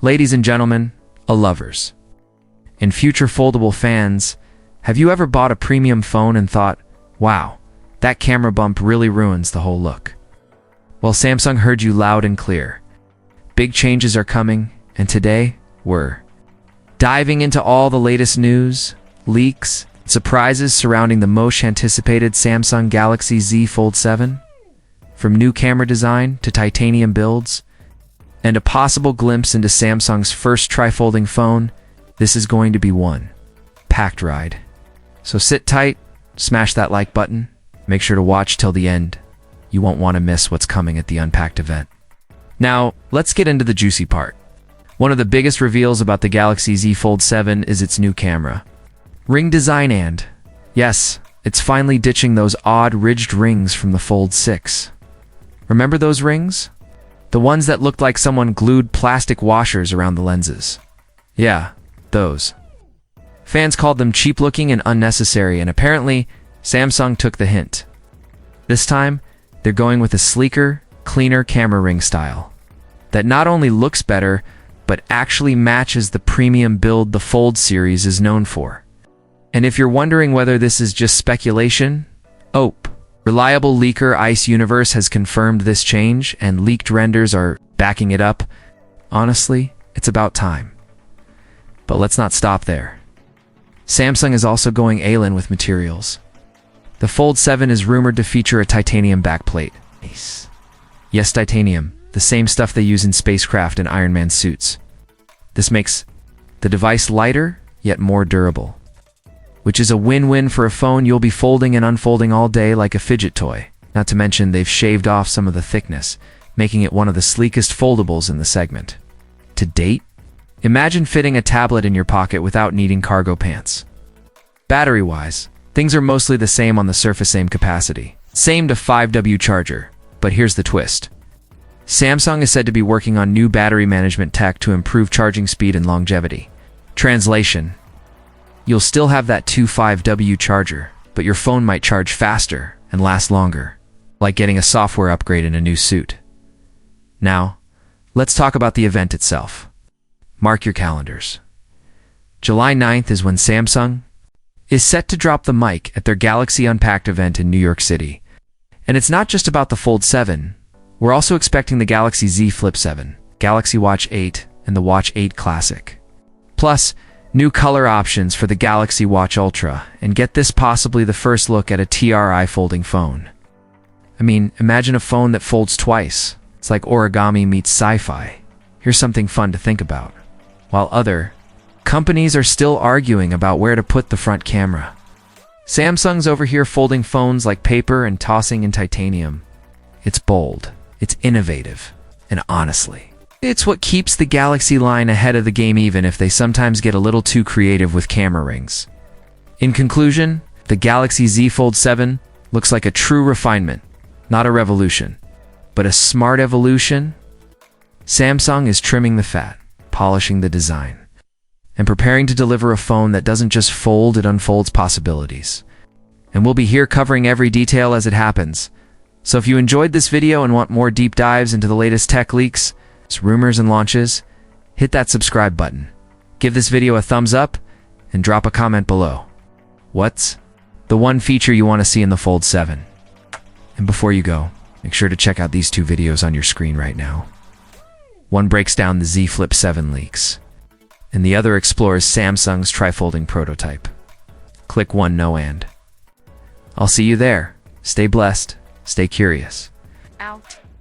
Ladies and gentlemen, lovers, and future foldable fans, have you ever bought a premium phone and thought, wow, that camera bump really ruins the whole look? Well, Samsung heard you loud and clear. Big changes are coming, and today, we're diving into all the latest news, leaks, surprises surrounding the most anticipated Samsung Galaxy Z Fold 7. From new camera design to titanium builds, and a possible glimpse into Samsung's first tri-folding phone, this is going to be one packed ride. So sit tight, smash that like button, make sure to watch till the end. You won't want to miss what's coming at the Unpacked event. Now, let's get into the juicy part. One of the biggest reveals about the Galaxy Z Fold 7 is its new camera. Ring design and, yes, it's finally ditching those odd ridged rings from the Fold 6. Remember those rings? The ones that looked like someone glued plastic washers around the lenses. Yeah, those. Fans called them cheap-looking and unnecessary, and apparently, Samsung took the hint. This time, they're going with a sleeker, cleaner camera ring style that not only looks better, but actually matches the premium build the Fold series is known for. And if you're wondering whether this is just speculation, reliable leaker Ice Universe has confirmed this change, and leaked renders are backing it up. Honestly, it's about time. But let's not stop there. Samsung is also going all-in with materials. The Fold 7 is rumored to feature a titanium backplate. Nice. Yes, titanium, the same stuff they use in spacecraft and Iron Man suits. This makes the device lighter, yet more durable, which is a win-win for a phone you'll be folding and unfolding all day like a fidget toy. Not to mention they've shaved off some of the thickness, making it one of the sleekest foldables in the segment. To date, imagine fitting a tablet in your pocket without needing cargo pants. Battery-wise, things are mostly the same on the surface, same capacity. Same to 5W charger, but here's the twist. Samsung is said to be working on new battery management tech to improve charging speed and longevity. Translation: you'll still have that 25W charger, but your phone might charge faster and last longer, like getting a software upgrade in a new suit. Now, let's talk about the event itself. Mark your calendars. July 9th is when Samsung is set to drop the mic at their Galaxy Unpacked event in New York City. And it's not just about the Fold 7. We're also expecting the Galaxy Z Flip 7, Galaxy Watch 8, and the Watch 8 Classic. Plus, new color options for the Galaxy Watch Ultra, and get this, possibly the first look at a TRI folding phone. I mean, imagine a phone that folds twice. It's like origami meets sci-fi. Here's something fun to think about. While other companies are still arguing about where to put the front camera, Samsung's over here folding phones like paper and tossing in titanium. It's bold, it's innovative, and honestly, it's what keeps the Galaxy line ahead of the game, even if they sometimes get a little too creative with camera rings. In conclusion, the Galaxy Z Fold 7 looks like a true refinement, not a revolution, but a smart evolution. Samsung is trimming the fat, polishing the design, and preparing to deliver a phone that doesn't just fold, it unfolds possibilities. And we'll be here covering every detail as it happens. So if you enjoyed this video and want more deep dives into the latest tech leaks, rumors, and launches, hit that subscribe button. Give this video a thumbs up and drop a comment below. What's the one feature you want to see in the Fold 7? And before you go, make sure to check out these two videos on your screen right now. One breaks down the Z Flip 7 leaks, and the other explores Samsung's tri-folding prototype. Click one no and. I'll see you there. Stay blessed, stay curious. Out.